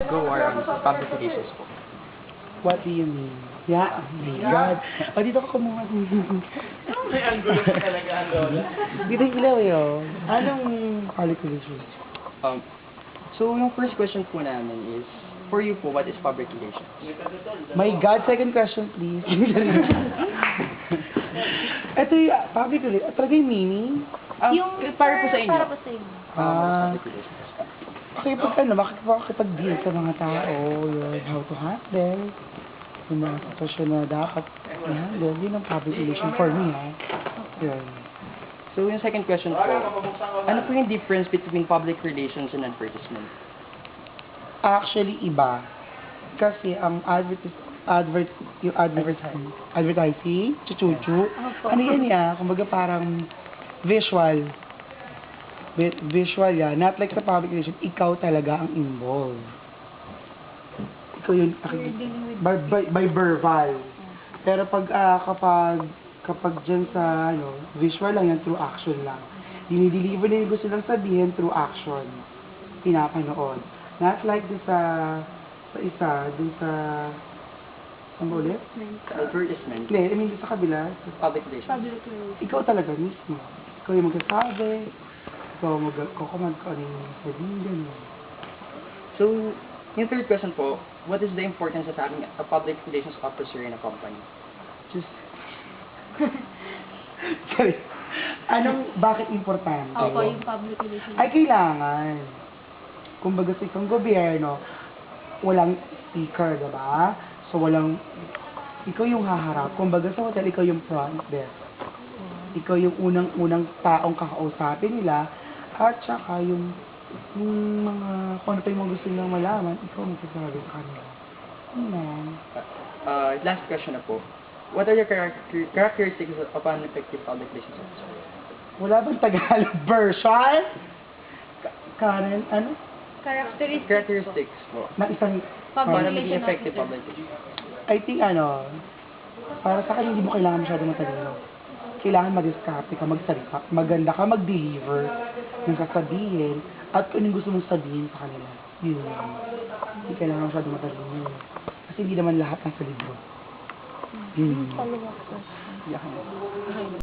Go or public relations po. What do you mean? Yeah, oh my God. O, dito ko kumuha. May angulo pa talaga ang lola. Dito ilaw yun. Anong public relations? So, yung first question po namin is, for you po, what is public relations? My God, second question, please. Ito yung public relations. Talaga yung meaning? Para po sa inyo. Para po sa inyo. Public relations. Okay, pag ano, makikipag-deal sa mga tao, yun, how to handle, yung mga sitwasyon na dapat i-handle, yun ang public relation for me, ha? Yun. So, yung second question po, ano po yung difference between public relations and advertisement? Actually, iba. Kasi ang advertising, chuchuchu, ano yan ya, kumbaga parang visual yan, not like sa public relation, ikaw talaga ang involved. Ikaw yun, by verbal. Pero pag, kapag dyan sa, visual lang yan, through action lang. Dinideliver na yung gusto lang sabihin through action. Pinapanood. Not like dun sa dun sa, ano ulit? Advertisement. Hindi, I mean, dun sa kabila, Public relations. Public relations. ikaw talaga mismo. Ikaw yung magsasabi, ikaw magkakamad ka ano yung sabihin, gano'n. So, yung third question po, what is the importance of having a public relations officer in a company? Just, sorry. Bakit importante? Opo, yung public relations. Ay, kailangan. Kumbaga sa isang gobyerno, walang speaker, diba? So, ikaw yung haharap. Kumbaga sa hotel, ikaw yung front desk. Ikaw yung unang taong kakausapin nila, at saka yung mga, kung ano pa yung mga gusto nilang malaman, ikaw ang magsasabi sa kanila. Last question na po. What are your characteristics of an effective public relations officer? Wala bang Tagalog version? Karen, ano? Characteristics po. Na isang, Public Para relation maging effective officer. public relations. I think para sa akin hindi mo kailangan masyadong matalino. Kailangan mag-discarte ka, magsalita, maganda ka, mag-deliver yung sasabihin at kung anong gusto mong sabihin sa kanila. Yun lang. Hindi kailangan masyadong matalino. Kasi hindi naman lahat nasa libro. Follow-up question. Yeah.